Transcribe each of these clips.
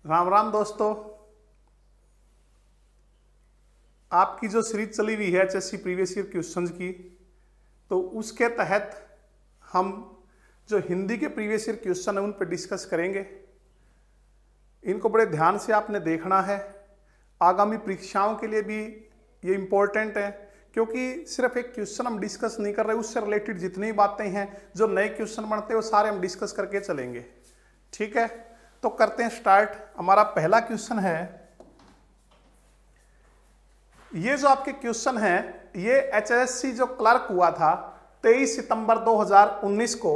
राम राम दोस्तों। आपकी जो सीरीज चली हुई है एचएससी प्रीवियस ईयर क्वेश्चंस की, तो उसके तहत हम जो हिंदी के प्रीवियस ईयर क्वेश्चन है उन पर डिस्कस करेंगे। इनको बड़े ध्यान से आपने देखना है। आगामी परीक्षाओं के लिए भी ये इम्पोर्टेंट है, क्योंकि सिर्फ एक क्वेश्चन हम डिस्कस नहीं कर रहे, उससे रिलेटेड जितनी बातें हैं जो नए क्वेश्चन बनते हैं वो सारे हम डिस्कस करके चलेंगे। ठीक है, तो करते हैं स्टार्ट। हमारा पहला क्वेश्चन है, ये जो आपके क्वेश्चन है ये एचएससी जो क्लर्क हुआ था 23 सितंबर 2019 को,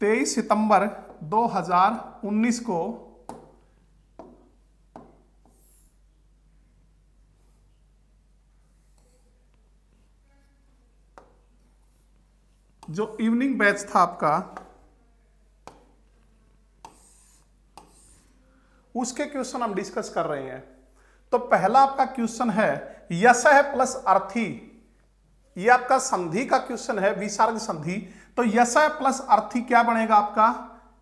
23 सितंबर 2019 को जो इवनिंग बैच था आपका, उसके क्वेश्चन हम डिस्कस कर रहे हैं। तो पहला आपका क्वेश्चन है यशः प्लस अर्थी। ये आपका संधि का क्वेश्चन है, विसर्ग संधि। तो यशः प्लस अर्थी क्या बनेगा आपका?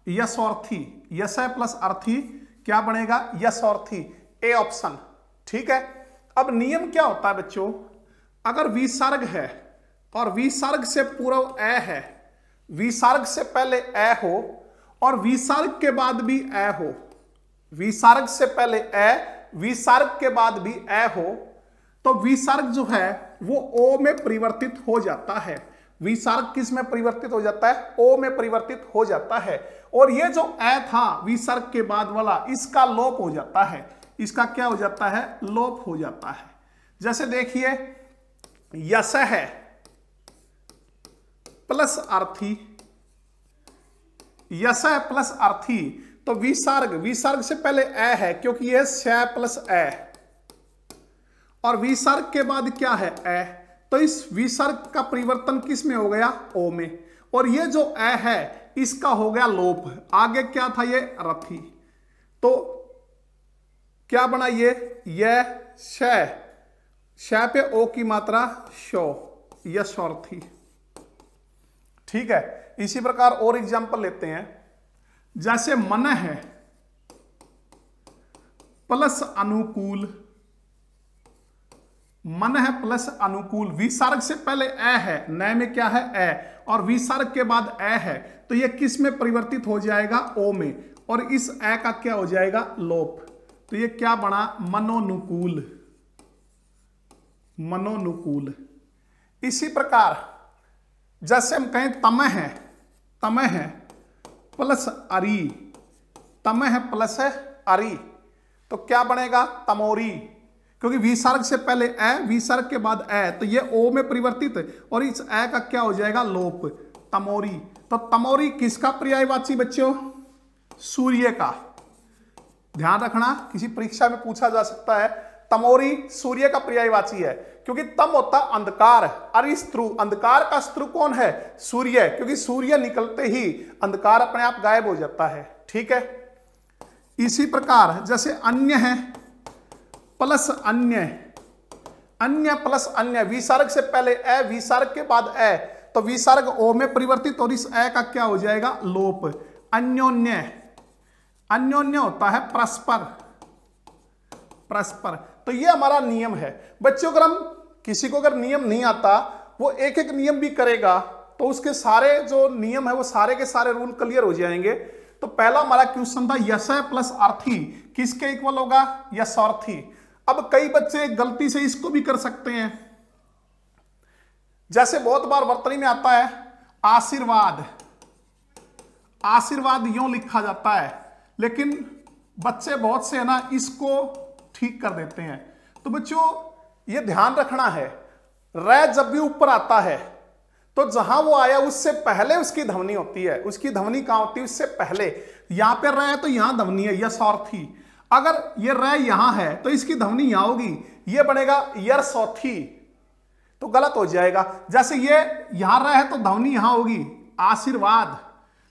यशोर्थी। यशः प्लस अर्थी क्या बनेगा? यशोर्थी, ए ऑप्शन। ठीक है, अब नियम क्या होता है बच्चों, अगर विसर्ग है और विसर्ग से पूर्व ए है, विसर्ग से पहले ए हो और विसर्ग के बाद भी ए हो, विसर्ग से पहले ए विसर्ग के बाद भी ए हो, तो विसर्ग जो है वो ओ में परिवर्तित हो जाता है। विसर्ग किस में परिवर्तित हो जाता है? ओ में परिवर्तित हो जाता है। और ये जो ए था विसर्ग के बाद वाला, इसका लोप हो जाता है। इसका क्या हो जाता है? लोप हो जाता है। जैसे देखिए, यशः प्लस अर्थी, यशः प्लस अर्थी, तो विसर्ग, विसर्ग से पहले ए है क्योंकि यह श प्लस ए, और विसर्ग के बाद क्या है? ए। तो इस विसर्ग का परिवर्तन किस में हो गया? ओ में। और ये जो ए है इसका हो गया लोप। आगे क्या था? ये रथी। तो क्या बना ये श पे ओ की मात्रा शो, यशोर्थी। ठीक है, इसी प्रकार और एग्जांपल लेते हैं। जैसे मन है प्लस अनुकूल, मन है प्लस अनुकूल, विसर्ग से पहले ए है, नए में क्या है? ए, और विसर्ग के बाद ए है, तो ये किस में परिवर्तित हो जाएगा? ओ में। और इस ए का क्या हो जाएगा? लोप। तो ये क्या बना? मनोनुकूल, मनोनुकूल। इसी प्रकार जैसे हम कहें तमह है, तमह है प्लस अरी, तमह है प्लस अरी, तो क्या बनेगा? तमोरी। क्योंकि विसर्ग से पहले ए, विसर्ग के बाद ए, तो ये ओ में परिवर्तित, और इस ए का क्या हो जाएगा? लोप, तमोरी। तो तमोरी किसका पर्यायवाची बच्चों? सूर्य का। ध्यान रखना, किसी परीक्षा में पूछा जा सकता है। तमोरी सूर्य का पर्यायवाची है, क्योंकि तम होता अंधकार, अरिस्त्रु, अंधकार का स्त्रु कौन है? सूर्य। क्योंकि सूर्य निकलते ही अंधकार अपने आप गायब हो जाता है। ठीक है, इसी प्रकार जैसे अन्य है प्लस अन्य, अन्य प्लस अन्य, विसर्ग से पहले ए, विसर्ग के बाद ए, तो विसर्ग ओ में परिवर्तित, और इस ए का क्या हो जाएगा? लोप। अन्योन्य, अन्योन्य होता है परस्पर, परस्पर। तो ये हमारा नियम है बच्चों। अगर हम किसी को अगर नियम नहीं आता, वो एक एक नियम भी करेगा, तो उसके सारे जो नियम है वो सारे के सारे रूल क्लियर हो जाएंगे। तो पहला हमारा क्वेश्चन था यशः प्लस अर्थी किसके इक्वल होगा? यशोर्थी। अब कई बच्चे गलती से इसको भी कर सकते हैं, जैसे बहुत बार वर्तनी में आता है आशीर्वाद, आशीर्वाद यूं लिखा जाता है, लेकिन बच्चे बहुत से है ना इसको ठीक कर देते हैं। तो बच्चों ये ध्यान रखना है, र जब भी ऊपर आता है तो जहां वो आया उससे पहले उसकी ध्वनि होती है। उसकी ध्वनि कहां होती है? उससे पहले। यहां पे र है तो यहां ध्वनि है यशोर्थी। अगर ये र यहां है तो इसकी ध्वनि यहां होगी, ये बनेगा यरसोथी, तो गलत हो जाएगा। जैसे ये यहां र है तो ध्वनि यहां होगी आशीर्वाद,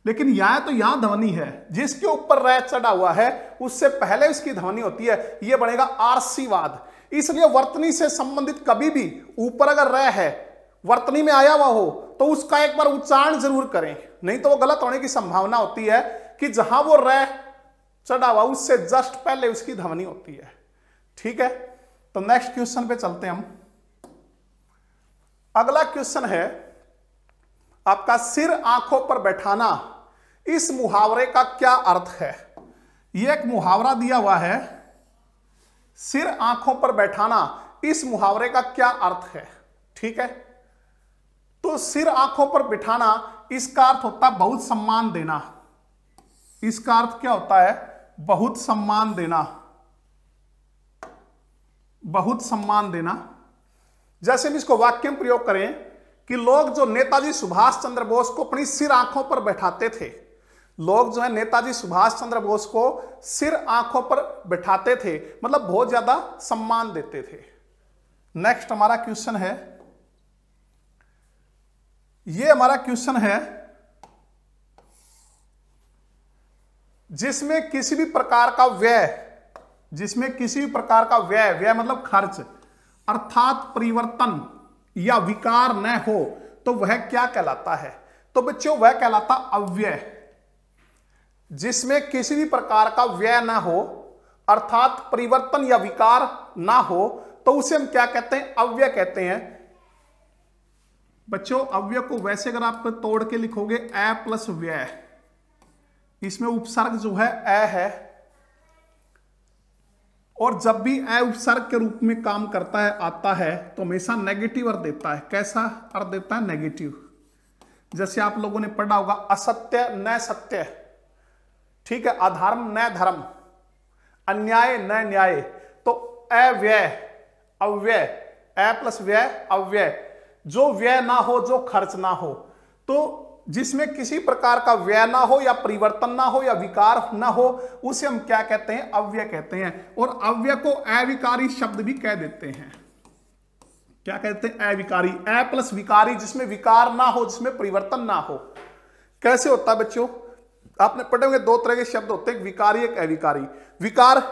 लेकिन यहां तो यहां ध्वनि है, जिसके ऊपर र चढ़ा हुआ है उससे पहले इसकी ध्वनि होती है, यह बनेगा आशीर्वाद। इसलिए वर्तनी से संबंधित कभी भी ऊपर अगर र है, वर्तनी में आया हुआ हो, तो उसका एक बार उच्चारण जरूर करें, नहीं तो वो गलत होने की संभावना होती है कि जहां वो र चढ़ा हुआ, उससे जस्ट पहले उसकी ध्वनि होती है। ठीक है, तो नेक्स्ट क्वेश्चन पे चलते हैं हम। अगला क्वेश्चन है आपका सिर आंखों पर बैठाना, इस मुहावरे का क्या अर्थ है? यह एक मुहावरा दिया हुआ है, सिर आंखों पर बैठाना, इस मुहावरे का क्या अर्थ है? ठीक है, तो सिर आंखों पर बिठाना, इसका अर्थ होता है बहुत सम्मान देना। इसका अर्थ क्या होता है? बहुत सम्मान देना, बहुत सम्मान देना। जैसे हम इसको वाक्य में प्रयोग करें कि लोग जो नेताजी सुभाष चंद्र बोस को अपनी सिर आंखों पर बैठाते थे, लोग जो है नेताजी सुभाष चंद्र बोस को सिर आंखों पर बैठाते थे, मतलब बहुत ज्यादा सम्मान देते थे। नेक्स्ट हमारा क्वेश्चन है, ये हमारा क्वेश्चन है, जिसमें किसी भी प्रकार का व्यय, जिसमें किसी भी प्रकार का व्यय, व्यय मतलब खर्च, अर्थात परिवर्तन या विकार न हो, तो वह क्या कहलाता है? तो बच्चों वह कहलाता अव्यय। जिसमें किसी भी प्रकार का व्यय ना हो, अर्थात परिवर्तन या विकार ना हो, तो उसे हम क्या कहते हैं? अव्यय कहते हैं। बच्चों अव्यय को वैसे अगर आप तोड़ के लिखोगे अ प्लस व्यय, इसमें उपसर्ग जो है अ है, और जब भी अ उपसर्ग के रूप में काम करता है, आता है, तो हमेशा नेगेटिव अर्थ देता है। कैसा अर्थ देता है? नेगेटिव। जैसे आप लोगों ने पढ़ा होगा असत्य न सत्य, ठीक है, अधर्म न धर्म, अन्याय न न्याय, तो अव्यय, अव्यय, अ प्लस व्यय अव्यय, जो व्यय ना हो, जो खर्च ना हो, तो जिसमें किसी प्रकार का व्यय ना हो या परिवर्तन ना हो या विकार ना हो, उसे हम क्या कहते हैं? अव्यय कहते हैं। और अव्यय को अविकारी शब्द भी कह देते हैं। क्या कहते हैं? अविकारी, अ प्लस विकारी, जिसमें विकार ना हो, जिसमें परिवर्तन ना हो। कैसे होता है बच्चों? आपने पढ़े होंगे दो तरह के शब्द होते हैं, एक विकारी एक अविकारी। विकार,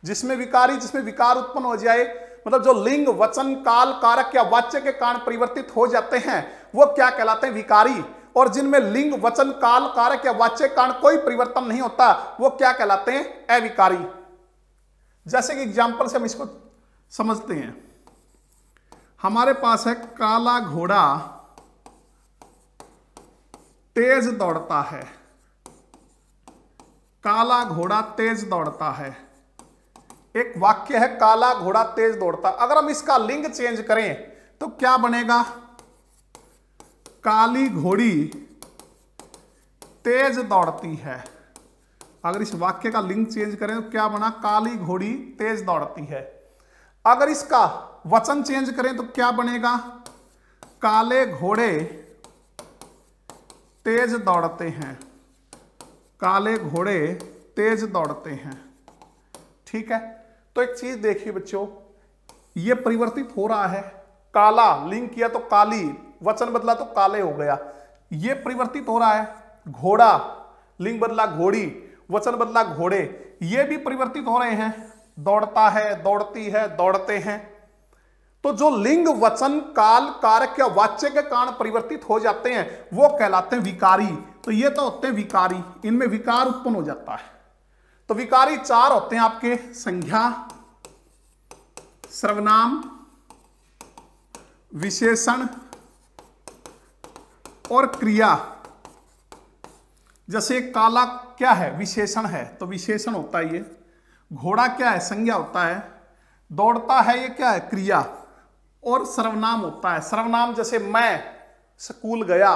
जिसमें विकारी, जिसमें विकार उत्पन्न हो जाए, मतलब जो लिंग वचन काल कारक या वाच्य के कारण परिवर्तित हो जाते हैं, वो क्या कहलाते हैं? विकारी। और जिनमें लिंग वचन काल कारक या वाच्य के कारण कोई परिवर्तन नहीं होता, वो क्या कहलाते हैं? अविकारी। जैसे कि एग्जाम्पल से हम इसको समझते हैं। हमारे पास है काला घोड़ा तेज दौड़ता है, काला घोड़ा तेज दौड़ता है। एक वाक्य है काला घोड़ा तेज दौड़ता। अगर हम इसका लिंग चेंज करें तो क्या बनेगा? काली घोड़ी तेज दौड़ती है। अगर इस वाक्य का लिंग चेंज करें तो क्या बना? काली घोड़ी तेज दौड़ती है। अगर इसका वचन चेंज करें तो क्या बनेगा? काले घोड़े तेज दौड़ते हैं, काले घोड़े तेज दौड़ते हैं। ठीक है, तो एक चीज देखिए बच्चों, ये परिवर्तित हो रहा है। काला लिंग किया तो काली, वचन बदला तो काले हो गया, ये परिवर्तित हो रहा है। घोड़ा लिंग बदला घोड़ी, वचन बदला घोड़े, ये भी परिवर्तित हो रहे हैं। दौड़ता है, दौड़ती है, दौड़ते हैं। तो जो लिंग वचन काल कारक या वाच्य के कारण परिवर्तित हो जाते हैं, वो कहलाते हैं विकारी। तो ये तो होते हैं विकारी, इनमें विकार उत्पन्न हो जाता है। तो विकारी चार होते हैं आपके, संज्ञा, सर्वनाम, विशेषण और क्रिया। जैसे काला क्या है? विशेषण है, तो विशेषण होता है ये। घोड़ा क्या है? संज्ञा होता है। दौड़ता है, ये क्या है? क्रिया। और सर्वनाम होता है। सर्वनाम जैसे मैं स्कूल गया,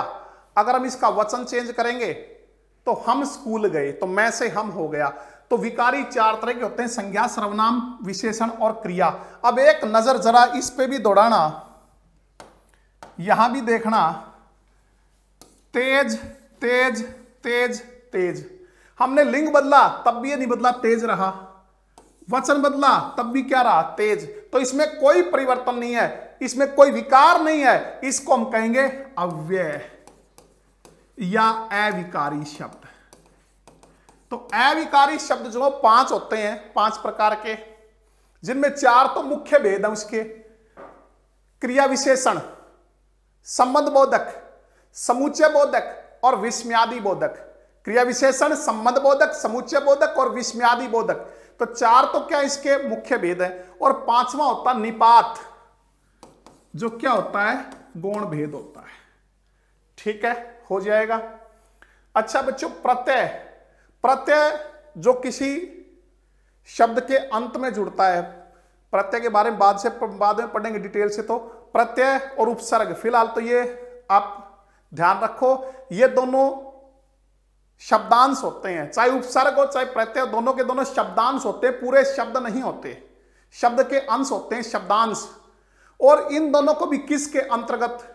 अगर हम इसका वचन चेंज करेंगे तो हम स्कूल गए, तो मैं से हम हो गया। तो विकारी चार तरह के होते हैं, संज्ञा, सर्वनाम, विशेषण और क्रिया। अब एक नजर जरा इस पे भी दौड़ाना, यहां भी देखना, तेज तेज तेज तेज। हमने लिंग बदला तब भी ये नहीं बदला, तेज रहा। वचन बदला तब भी क्या रहा? तेज। तो इसमें कोई परिवर्तन नहीं है, इसमें कोई विकार नहीं है। इसको हम कहेंगे अव्यय या अविकारी शब्द। तो अविकारी शब्द जो पांच होते हैं, पांच प्रकार के, जिनमें चार तो मुख्य भेद है उसके। क्रिया विशेषण, संबंध बोधक, समुच्चय बोधक और विस्मयादि बोधक। क्रिया विशेषण, संबंध बोधक, समुच्चय बोधक और विस्मयादि बोधक। तो 4 तो क्या इसके मुख्य भेद है। और 5वां होता निपात, जो क्या होता है, गौण भेद होता है। ठीक है, हो जाएगा। अच्छा बच्चों, प्रत्यय, प्रत्यय जो किसी शब्द के अंत में जुड़ता है, प्रत्यय के बारे में बाद में पढ़ेंगे डिटेल से। तो प्रत्यय और उपसर्ग, फिलहाल तो ये आप ध्यान रखो, ये दोनों शब्दांश होते हैं, चाहे उपसर्ग हो चाहे प्रत्यय, दोनों के दोनों शब्दांश होते हैं, पूरे शब्द नहीं होते, शब्द के अंश होते हैं, शब्दांश। और इन दोनों को भी किसके अंतर्गत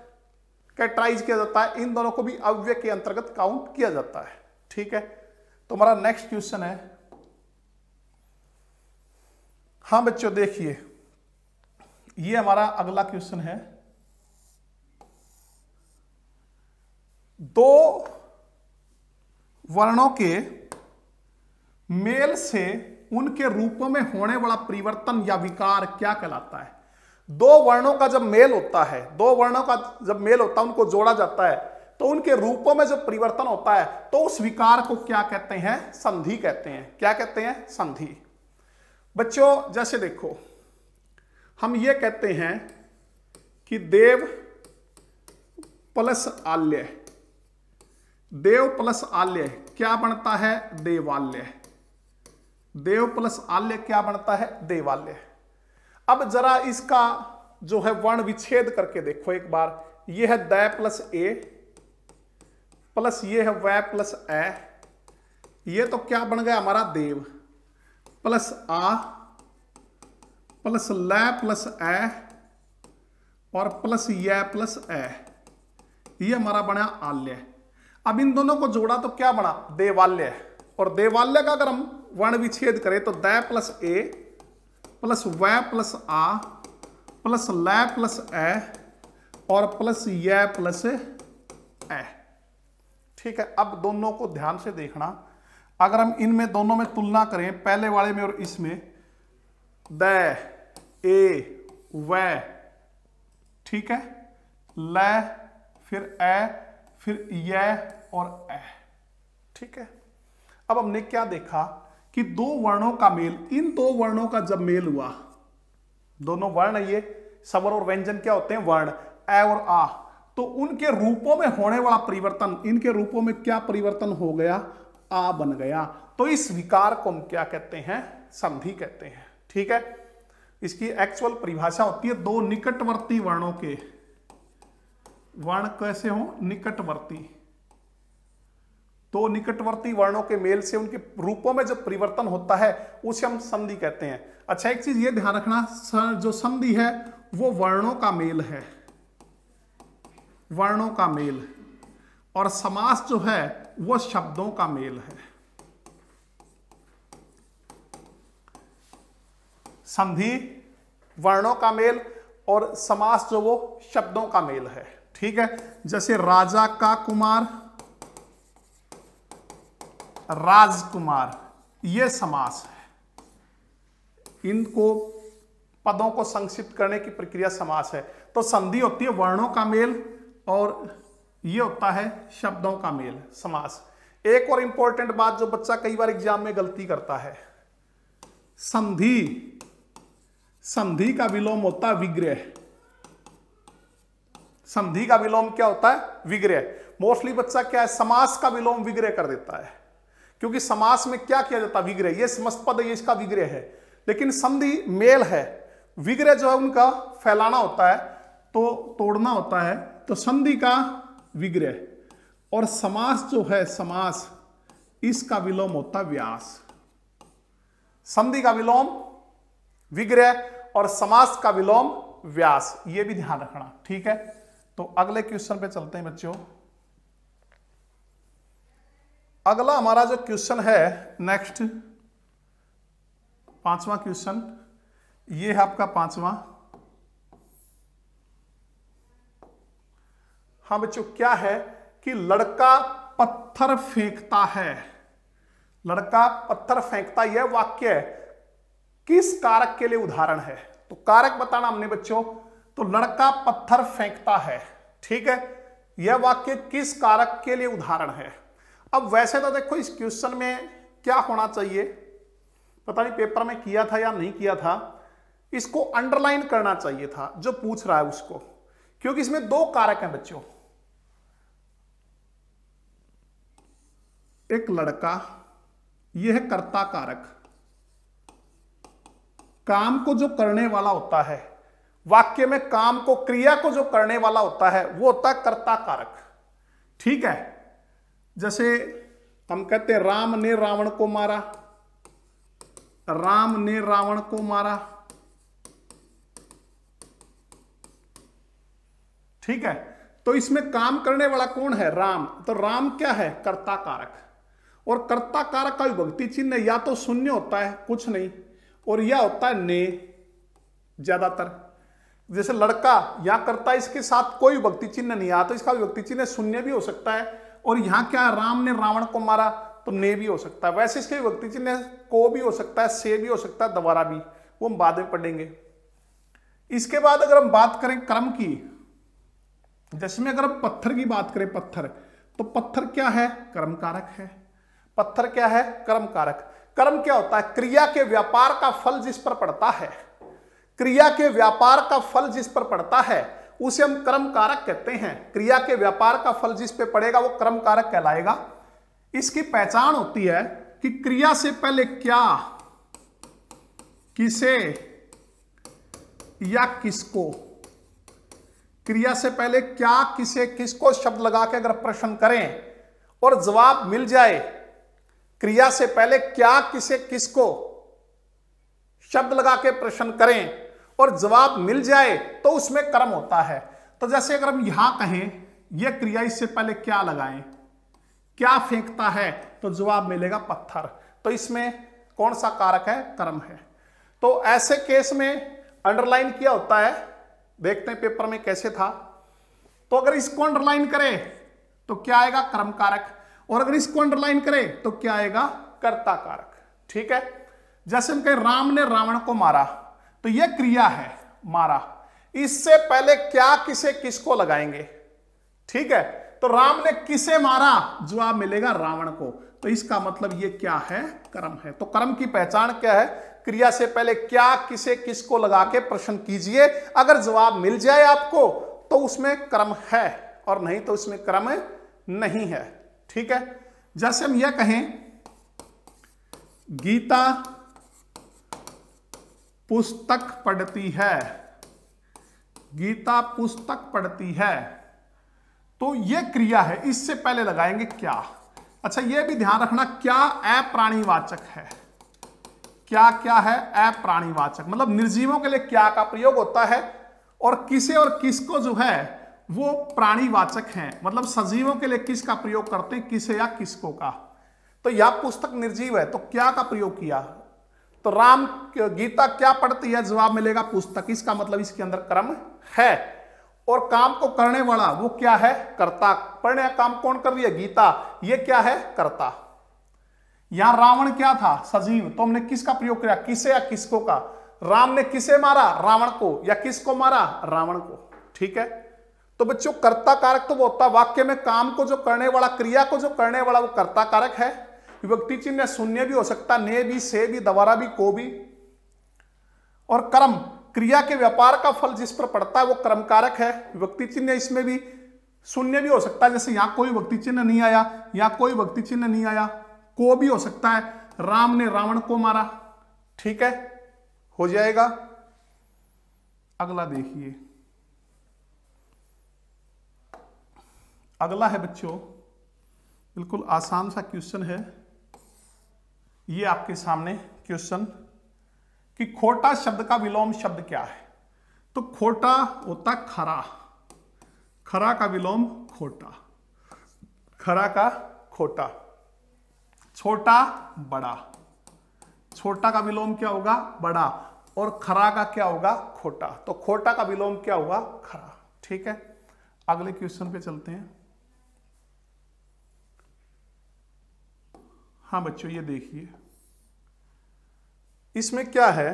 कैटेगराइज किया जाता है, इन दोनों को भी अव्यय के अंतर्गत काउंट किया जाता है। ठीक है, तो हमारा नेक्स्ट क्वेश्चन है, हाँ बच्चों देखिए, ये हमारा अगला क्वेश्चन है, 2 वर्णों के मेल से उनके रूपों में होने वाला परिवर्तन या विकार क्या कहलाता है। 2 वर्णों का जब मेल होता है, 2 वर्णों का जब मेल होता है, उनको जोड़ा जाता है, तो उनके रूपों में जो परिवर्तन होता है, तो उस विकार को क्या कहते हैं, संधि कहते हैं। क्या कहते हैं, संधि। बच्चों जैसे देखो, हम ये कहते हैं कि देव प्लस आल्य, देव प्लस आल्य क्या बनता है, देवाल्य। देव प्लस आल्य क्या बनता है, देवाल्य। अब जरा इसका जो है वर्ण विच्छेद करके देखो एक बार, ये है द प्लस ए प्लस ये है वै प्लस ए, ये तो क्या बन गया हमारा देव, प्लस आ प्लस ल प्लस ए और प्लस य प्लस ए, ये हमारा बना आल्य। अब इन दोनों को जोड़ा तो क्या बना, देवाल्य। और देवाल्य का अगर हम वर्ण विच्छेद करें तो द प्लस ए प्लस वै प्लस आ प्लस ल प्लस ए और प्लस य प्लस ए। ठीक है, अब दोनों को ध्यान से देखना, अगर हम इनमें दोनों में तुलना करें, पहले वाले में और इसमें, द ए वै, ठीक है, ल फिर ए फिर य और ए। ठीक है, अब हमने क्या देखा कि 2 वर्णों का मेल, इन 2 वर्णों का जब मेल हुआ, दोनों वर्ण ये स्वर और व्यंजन क्या होते हैं, वर्ण, ए और आ, तो उनके रूपों में होने वाला परिवर्तन, इनके रूपों में क्या परिवर्तन हो गया, आ बन गया। तो इस विकार को हम क्या कहते हैं, संधि कहते हैं। ठीक है, इसकी एक्चुअल परिभाषा होती है 2 निकटवर्ती वर्णों के, वर्ण कैसे हो, निकटवर्ती, 2 निकटवर्ती वर्णों के मेल से उनके रूपों में जो परिवर्तन होता है उसे हम संधि कहते हैं। अच्छा, एक चीज ये ध्यान रखना, जो संधि है वो वर्णों का मेल है, वर्णों का मेल, और समास जो है वो शब्दों का मेल है। संधि वर्णों का मेल और समास जो वो शब्दों का मेल है। ठीक है, जैसे राजा का कुमार, राजकुमार, ये समास है, इनको पदों को संक्षिप्त करने की प्रक्रिया समास है। तो संधि होती है वर्णों का मेल और ये होता है शब्दों का मेल, समास। एक और इंपॉर्टेंट बात जो बच्चा कई बार एग्जाम में गलती करता है, संधि, संधि का विलोम होता है विग्रह। संधि का विलोम क्या होता है, विग्रह। मोस्टली बच्चा क्या है, समास का विलोम विग्रह कर देता है, क्योंकि समास में क्या किया जाता है, विग्रह। ये समस्त पद ये इसका विग्रह है, लेकिन संधि मेल है, विग्रह जो है उनका फैलाना होता है, तो तोड़ना होता है, तो संधि का विग्रह। और समास जो है, समास, इसका विलोम होता है व्यास। संधि का विलोम विग्रह और समास का विलोम व्यास, ये भी ध्यान रखना। ठीक है, तो अगले क्वेश्चन पे चलते हैं बच्चों। अगला हमारा जो क्वेश्चन है नेक्स्ट, 5वां क्वेश्चन, ये है आपका 5वां। हाँ बच्चों, क्या है कि लड़का पत्थर फेंकता है, लड़का पत्थर फेंकता, यह वाक्य किस कारक के लिए उदाहरण है। तो कारक बताना हमने बच्चों, तो लड़का पत्थर फेंकता है। ठीक है, यह वाक्य किस कारक के लिए उदाहरण है। अब वैसे तो देखो इस क्वेश्चन में क्या होना चाहिए, पता नहीं पेपर में किया था या नहीं किया था, इसको अंडरलाइन करना चाहिए था जो पूछ रहा है उसको, क्योंकि इसमें दो कारक हैं बच्चों। एक लड़का, यह है कर्ता कारक, काम को जो करने वाला होता है, वाक्य में काम को, क्रिया को जो करने वाला होता है वो होता है कर्ता कारक। ठीक है, जैसे हम कहते हैं राम ने रावण को मारा, राम ने रावण को मारा। ठीक है, तो इसमें काम करने वाला कौन है? राम। तो राम क्या है? कर्ता कारक। और कर्ता कारक का विभक्ति चिन्ह या तो शून्य होता है, कुछ नहीं, और यह होता है ने ज्यादातर। जैसे लड़का या कर्ता, इसके साथ कोई विभक्ति चिन्ह नहीं आता, तो इसका विभक्ति चिन्ह शून्य भी हो सकता है। और यहां क्या है? राम ने रावण को मारा, तो ने भी हो सकता है। वैसे इसके विभक्ति चिन्ह को भी हो सकता है, से भी हो सकता है, दोबारा भी, वो हम बाद में पढ़ेंगे। इसके बाद अगर हम बात करें कर्म की, जैसे में अगर हम पत्थर की बात करें, पत्थर, तो पत्थर क्या है? कर्म कारक है। पत्थर क्या है? कर्म कारक। कर्म क्या होता है? क्रिया के व्यापार का फल जिस पर पड़ता है, क्रिया के व्यापार का फल जिस पर पड़ता है उसे हम कर्म कारक कहते हैं। क्रिया के व्यापार का फल जिस पे पड़ेगा वो कर्म कारक कहलाएगा। इसकी पहचान होती है कि क्रिया से पहले क्या, किसे या किसको, क्रिया से पहले क्या, किसे, किसको शब्द लगा के अगर प्रश्न करें और जवाब मिल जाए, क्रिया से पहले क्या, किसे, किसको शब्द लगा के प्रश्न करें और जवाब मिल जाए तो उसमें कर्म होता है। तो जैसे अगर हम यहां कहें यह क्रिया, इससे पहले क्या लगाएं, क्या फेंकता है, तो जवाब मिलेगा पत्थर। तो इसमें कौन सा कारक है? कर्म है। तो ऐसे केस में अंडरलाइन किया होता है, देखते हैं पेपर में कैसे था। तो अगर इसको अंडरलाइन करें तो क्या आएगा? कर्म कारक। और अगर इसको अंडरलाइन करें तो क्या आएगा? कर्ता कारक। ठीक है, जैसे हम कहें राम ने रावण को मारा, तो यह क्रिया है, मारा। इससे पहले क्या, किसे, किसको लगाएंगे। ठीक है, तो राम ने किसे मारा, जवाब मिलेगा रावण को। तो इसका मतलब ये क्या है? कर्म है। तो कर्म की पहचान क्या है? क्रिया से पहले क्या, किसे, किसको लगा के प्रश्न कीजिए, अगर जवाब मिल जाए आपको तो उसमें कर्म है, और नहीं तो उसमें कर्म नहीं है। ठीक है, जैसे हम यह कहें गीता पुस्तक पढ़ती है, गीता पुस्तक पढ़ती है, तो यह क्रिया है, इससे पहले लगाएंगे क्या। अच्छा, यह भी ध्यान रखना, क्या अप्राणीवाचक है। क्या क्या है? अप्राणीवाचक, मतलब निर्जीवों के लिए क्या का प्रयोग होता है, और किसे और किसको जो है वो प्राणीवाचक हैं, मतलब सजीवों के लिए किस का प्रयोग करते हैं, किसे या किसको का। तो यह पुस्तक निर्जीव है, तो क्या का प्रयोग किया। तो राम गीता क्या पढ़ती है, जवाब मिलेगा पुस्तक। इसका मतलब इसके अंदर कर्म है। और काम को करने वाला वो क्या है? कर्ता। पढ़ने का काम कौन कर रही है? गीता। ये क्या है? कर्ता। यहां रावण क्या था? सजीव। तो हमने किसका प्रयोग किया? किसे या किसको का। राम ने किसे मारा? रावण को। या किसको मारा? रावण को। ठीक है, तो बच्चों कर्ता कारक तो वो होता है वाक्य में काम को जो करने वाला, क्रिया को जो करने वाला, वो कर्ता कारक है। विभक्ति चिन्ह शून्य भी हो सकता, ने भी, से भी, दोबारा भी, को भी। और कर्म, क्रिया के व्यापार का फल जिस पर पड़ता है वो कर्म कारक है। विभक्ति चिन्ह इसमें भी शून्य भी हो सकता है, जैसे यहां कोई विभक्ति चिन्ह नहीं आया, यहां कोई विभक्ति चिन्ह नहीं आया, को भी हो सकता है, राम ने रावण को मारा। ठीक है, हो जाएगा। अगला देखिए, अगला है बच्चों, बिल्कुल आसान सा क्वेश्चन है ये आपके सामने क्वेश्चन, कि खोटा शब्द का विलोम शब्द क्या है। तो खोटा होता खरा, खरा का विलोम खोटा, खरा का खोटा। छोटा बड़ा, छोटा का विलोम क्या होगा? बड़ा। और खरा का क्या होगा? खोटा। तो खोटा का विलोम क्या होगा? खरा। ठीक है, अगले क्वेश्चन पे चलते हैं। हाँ बच्चों, ये देखिए, इसमें क्या है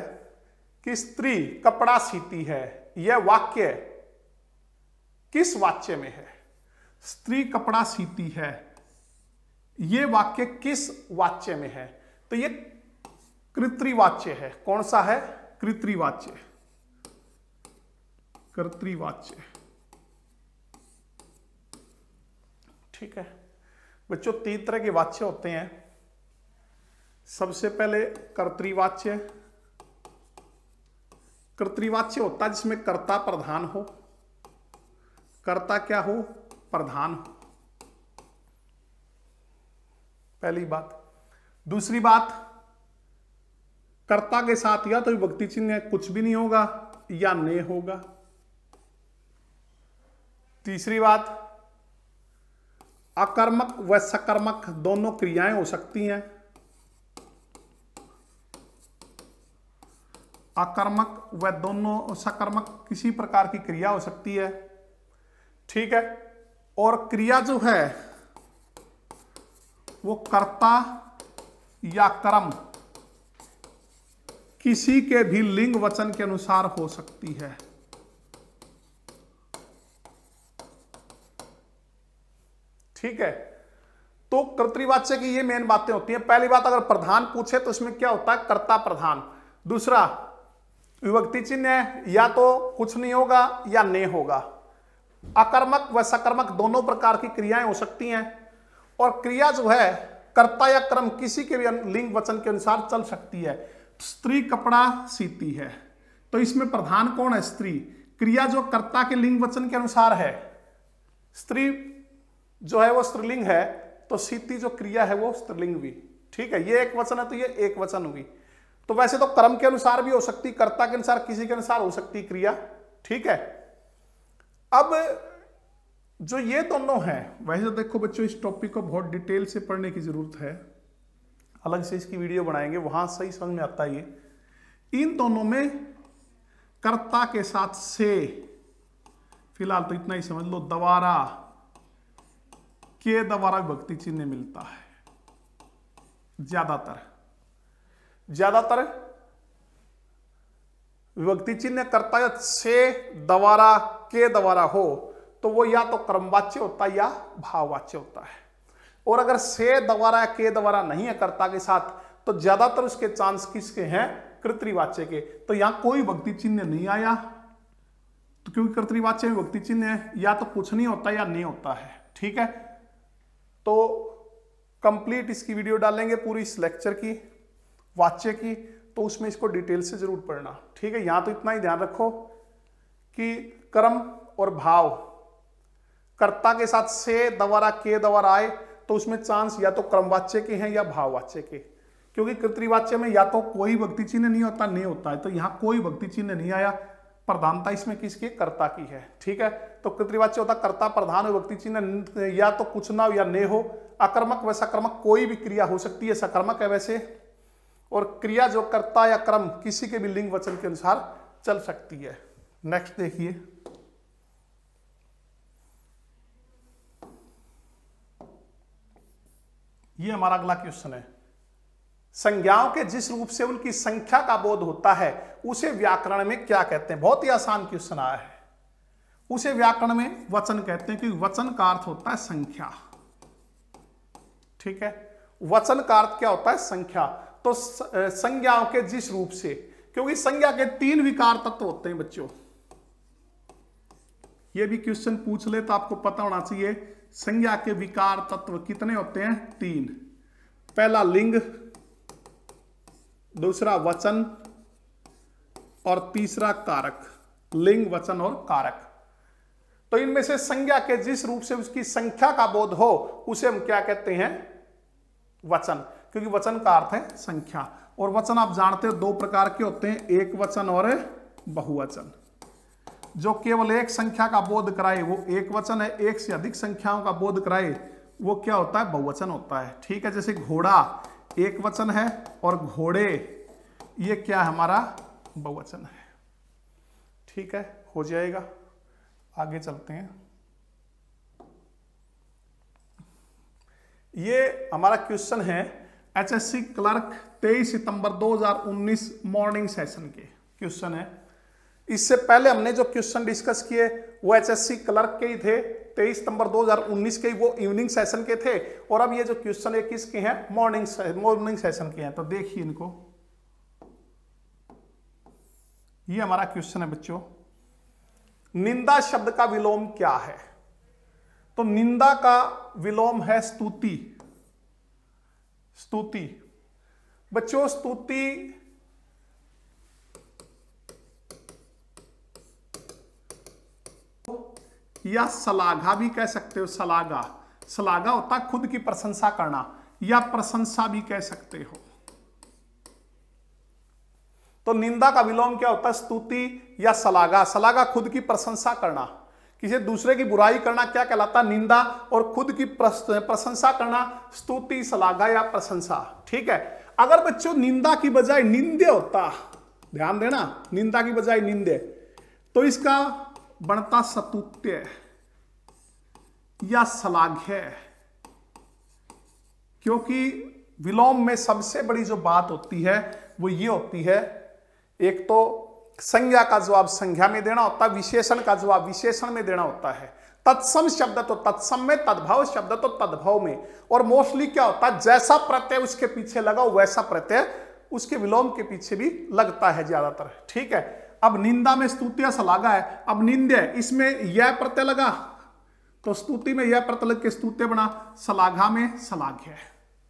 कि स्त्री कपड़ा सीती है, यह वाक्य किस वाच्य में है? स्त्री कपड़ा सीती है, ये वाक्य किस वाच्य में है? तो ये कर्तृवाच्य है। कौन सा है? कर्तृवाच्य। कर्तृवाच्य, ठीक है बच्चों। 3 तरह के वाच्य होते हैं। सबसे पहले कर्तृवाच्य। कर्तृवाच्य होता है जिसमें कर्ता प्रधान हो। कर्ता क्या हो? प्रधान हो, पहली बात। दूसरी बात, कर्ता के साथ या तो विभक्ति चिन्ह कुछ भी नहीं होगा या ने होगा। तीसरी बात, अकर्मक व सकर्मक दोनों क्रियाएं हो सकती हैं। अकर्मक व दोनों सकर्मक किसी प्रकार की क्रिया हो सकती है, ठीक है। और क्रिया जो है वो कर्ता या कर्म किसी के भी लिंग वचन के अनुसार हो सकती है। ठीक है, तो कर्तृवाच्य की ये मेन बातें होती हैं। पहली बात, अगर प्रधान पूछे तो इसमें क्या होता है? कर्ता प्रधान। दूसरा, विभक्ति चिन्ह है, या तो कुछ नहीं होगा या ने होगा। अकर्मक व सकर्मक दोनों प्रकार की क्रियाएं हो सकती हैं। और क्रिया जो है कर्ता या कर्म किसी के भी लिंग वचन के अनुसार चल सकती है। स्त्री कपड़ा सीती है, तो इसमें प्रधान कौन है? स्त्री। क्रिया जो कर्ता के लिंग वचन के अनुसार है, स्त्री जो है वो स्त्रीलिंग है, तो सीती जो क्रिया है वो स्त्रीलिंग भी। ठीक है, ये एक वचन है तो ये एक वचन हुई। तो वैसे तो कर्म के अनुसार भी हो सकती, कर्ता के अनुसार, किसी के अनुसार हो सकती क्रिया। ठीक है, अब जो ये दोनों हैं, वैसे तो देखो बच्चों इस टॉपिक को बहुत डिटेल से पढ़ने की जरूरत है, अलग से इसकी वीडियो बनाएंगे, वहां सही समझ में आता है ये। इन दोनों में कर्ता के साथ से, फिलहाल तो इतना ही समझ लो, द्वारा के द्वारा विभक्ति चिन्ह मिलता है। ज्यादातर विभक्ति चिन्ह कर्ता से द्वारा के द्वारा हो तो वो या तो कर्मवाच्य होता है या भाववाच्य होता है। और अगर से द्वारा के द्वारा नहीं है कर्ता के साथ, तो ज्यादातर उसके चांस किसके हैं? कर्तृवाच्य के। तो यहां कोई विभक्ति चिन्ह नहीं आया, तो क्योंकि कर्तृवाच्य में विभक्ति चिन्ह है, या तो कुछ नहीं होता या नहीं होता है। ठीक है, तो कंप्लीट इसकी वीडियो डालेंगे पूरी इस लेक्चर की, वाच्य की, तो उसमें इसको डिटेल से जरूर पढ़ना। ठीक है, यहां तो इतना ही ध्यान रखो कि कर्म और भाव कर्ता के साथ से द्वारा के द्वारा आए तो उसमें चांस या तो क्रमवाच्य के हैं या भाववाच्य के, क्योंकि कर्तृवाच्य में या तो कोई विभक्ति चिन्ह नहीं होता, नहीं होता है, तो यहां कोई विभक्ति चिन्ह नहीं आया। प्रधानता इसमें किसकी? कर्ता की है। ठीक है, तो कर्तृवाच्य होता कर्ता प्रधान, विभक्ति चिन्ह या तो कुछ ना हो या ने हो। अकर्मक व सकर्मक कोई भी क्रिया हो सकती है, सकर्मक है वैसे। और क्रिया जो कर्ता या कर्म किसी के भी लिंग वचन के अनुसार चल सकती है। नेक्स्ट देखिए, ये हमारा अगला क्वेश्चन है। संज्ञाओं के जिस रूप से उनकी संख्या का बोध होता है उसे व्याकरण में क्या कहते हैं? बहुत ही आसान क्वेश्चन आया है। उसे व्याकरण में वचन कहते हैं, क्योंकि वचन का अर्थ होता है संख्या। ठीक है, वचन का अर्थ क्या होता है? संख्या। तो संज्ञाओं के जिस रूप से, क्योंकि संज्ञा के 3 विकार तत्व होते हैं बच्चों। ये भी क्वेश्चन पूछ ले तो आपको पता होना चाहिए, संज्ञा के विकार तत्व कितने होते हैं? 3। पहला लिंग, दूसरा वचन और तीसरा कारक। लिंग, वचन और कारक। तो इनमें से संज्ञा के जिस रूप से उसकी संख्या का बोध हो उसे हम क्या कहते हैं? वचन, क्योंकि वचन का अर्थ है संख्या। और वचन आप जानते हो 2 प्रकार के होते हैं, एक वचन और बहुवचन। जो केवल एक संख्या का बोध कराए वो एक वचन है, एक से अधिक संख्याओं का बोध कराए वो क्या होता है? बहुवचन होता है। ठीक है, जैसे घोड़ा एक वचन है और घोड़े ये क्या है? हमारा बहुवचन है। ठीक है, हो जाएगा। आगे चलते हैं। ये हमारा क्वेश्चन है एचएससी क्लर्क 23 सितंबर 2019 मॉर्निंग सेशन के क्वेश्चन है। इससे पहले हमने जो क्वेश्चन डिस्कस किए वो एचएससी क्लर्क के ही थे, 23 सितंबर 2019 के वो इवनिंग सेशन के थे, और अब ये जो क्वेश्चन है किसके हैं, मॉर्निंग सेशन के हैं। तो देखिए इनको, ये हमारा क्वेश्चन है बच्चों, निंदा शब्द का विलोम क्या है? तो निंदा का विलोम है स्तुति। स्तुति बच्चों, स्तुति या सलाघा भी कह सकते हो। सलाघा, सलाघा होता है खुद की प्रशंसा करना, या प्रशंसा भी कह सकते हो। तो निंदा का विलोम क्या होता है? स्तुति या सलाघा। सलाघा खुद की प्रशंसा करना, किसी दूसरे की बुराई करना क्या कहलाता है? निंदा। और खुद की प्रशंसा करना स्तुति, सलाघा या प्रशंसा। ठीक है। अगर बच्चों निंदा की बजाय निंदे होता, ध्यान देना, निंदा की बजाय निंदे, तो इसका बनता स्तुत्य या श्लाघ्य, क्योंकि विलोम में सबसे बड़ी जो बात होती है वो ये होती है, एक तो संज्ञा का जवाब संज्ञा में देना होता है, विशेषण का जवाब विशेषण में देना होता है, तत्सम शब्द तो तत्सम में, तद्भव शब्द तो तद्भव में, और मोस्टली क्या होता है, जैसा प्रत्यय उसके पीछे लगा वैसा प्रत्यय उसके विलोम के पीछे भी लगता है ज्यादातर। ठीक है। अब निंदा में स्तुति या श्लाघा है, अब निंदे इसमें यह प्रत्यय लगा तो स्तुति में यह प्रत्यय लग के स्तुत्य बना, श्लाघा में श्लाघ्य।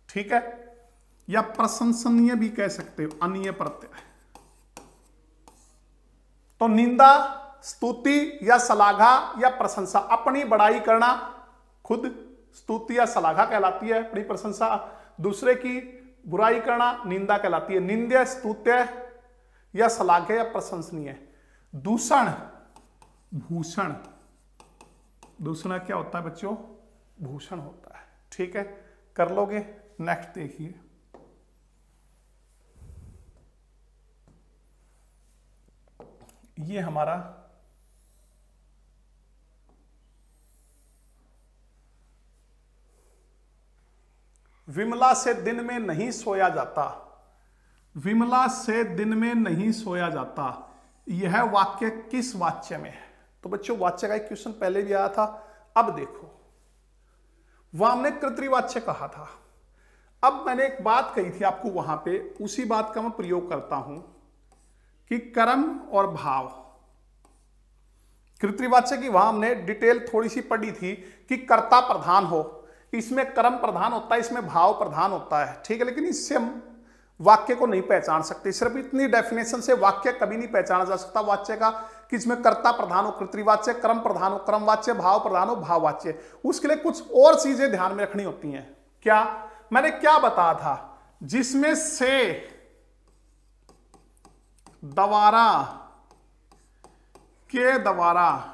ठीक है। या प्रशंसनीय भी कह सकते हो, अनीय प्रत्यय। तो निंदा, स्तुति या श्लाघा या प्रशंसा, अपनी बड़ाई करना खुद स्तुति या श्लाघा कहलाती है, अपनी प्रशंसा। दूसरे की बुराई करना निंदा कहलाती है। निंद्य, स्तुत्य या श्लाघ्य या प्रशंसनीय। दूषण, भूषण, दूसरा क्या होता है बच्चों? भूषण होता है। ठीक है, कर लोगे। नेक्स्ट देखिए, ये हमारा विमला से दिन में नहीं सोया जाता। विमला से दिन में नहीं सोया जाता, यह वाक्य किस वाच्य में है? तो बच्चों वाच्य का एक क्वेश्चन पहले भी आया था। अब देखो, वहां हमने कर्तृवाच्य कहा था। अब मैंने एक बात कही थी आपको वहां पे, उसी बात का मैं प्रयोग करता हूं कि कर्म और भाव। कर्तृवाच्य की वहां हमने डिटेल थोड़ी सी पढ़ी थी कि कर्ता प्रधान हो, इसमें कर्म प्रधान होता है, इसमें भाव प्रधान होता है। ठीक है। लेकिन इससे हम वाक्य को नहीं पहचान सकते, सिर्फ इतनी डेफिनेशन से वाक्य कभी नहीं पहचाना जा सकता वाच्य का, कि इसमें कर्ता प्रधान हो कर्तृवाच्य, कर्म प्रधान हो क्रमवाच्य, भाव प्रधान हो भाववाच्य। उसके लिए कुछ और चीजें ध्यान में रखनी होती हैं। क्या मैंने क्या बताया था? जिसमें से द्वारा, के द्वारा,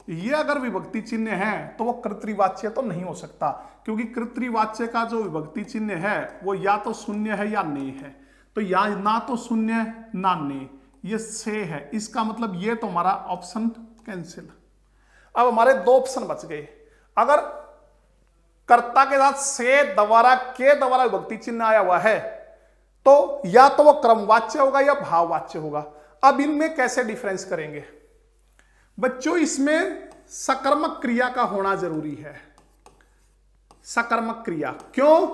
ये अगर विभक्ति चिन्ह है तो वो कर्तृवाच्य तो नहीं हो सकता, क्योंकि कर्तृवाच्य का जो विभक्ति चिन्ह है वो या तो शून्य है या ने है। तो या ना तो शून्य ना ने, ये से है। इसका मतलब ये तो हमारा ऑप्शन कैंसिल। अब हमारे दो ऑप्शन बच गए। अगर कर्ता के साथ से द्वारा, के द्वारा विभक्ति चिन्ह आया हुआ है तो या तो वो क्रमवाच्य होगा या भाववाच्य होगा। अब इनमें कैसे डिफरेंस करेंगे बच्चों? इसमें सकर्मक क्रिया का होना जरूरी है। सकर्मक क्रिया क्यों?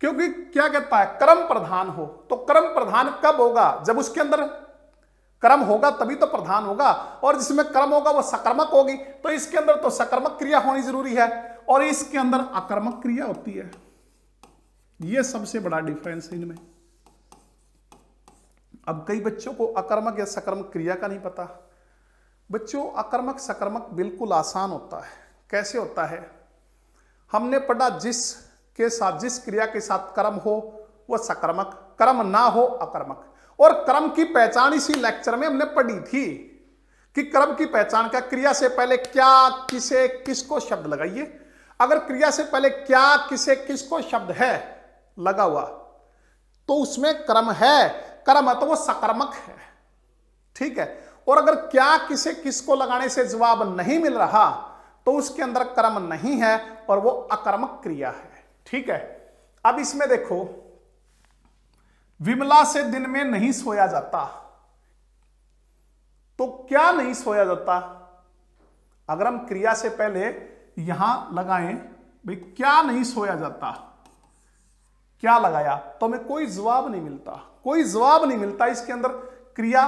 क्योंकि क्या कहता है, कर्म प्रधान हो। तो कर्म प्रधान कब होगा? जब उसके अंदर कर्म होगा तभी तो प्रधान होगा, और जिसमें कर्म होगा वो सकर्मक होगी। तो इसके अंदर तो सकर्मक क्रिया होनी जरूरी है, और इसके अंदर अकर्मक क्रिया होती है। यह सबसे बड़ा डिफरेंस है इनमें। अब कई बच्चों को अकर्मक या सकर्मक क्रिया का नहीं पता। बच्चों अकर्मक सकर्मक बिल्कुल आसान होता है। कैसे होता है? हमने पढ़ा जिस के साथ, जिस क्रिया के साथ कर्म हो वह सकर्मक, कर्म ना हो अकर्मक। और कर्म की पहचान इसी लेक्चर में हमने पढ़ी थी कि कर्म की पहचान क्या, क्रिया से पहले क्या, किसे, किसको शब्द लगाइए। अगर क्रिया से पहले क्या, किसे, किसको शब्द है लगा हुआ तो उसमें कर्म है, कर्म है तो वो सकर्मक है। ठीक है। और अगर क्या, किसे, किसको लगाने से जवाब नहीं मिल रहा तो उसके अंदर कर्म नहीं है और वो अकर्मक क्रिया है। ठीक है। अब इसमें देखो, विमला से दिन में नहीं सोया जाता, तो क्या नहीं सोया जाता? अगर हम क्रिया से पहले यहां लगाएं भाई क्या नहीं सोया जाता, क्या लगाया, तो हमें कोई जवाब नहीं मिलता, कोई जवाब नहीं मिलता। इसके अंदर क्रिया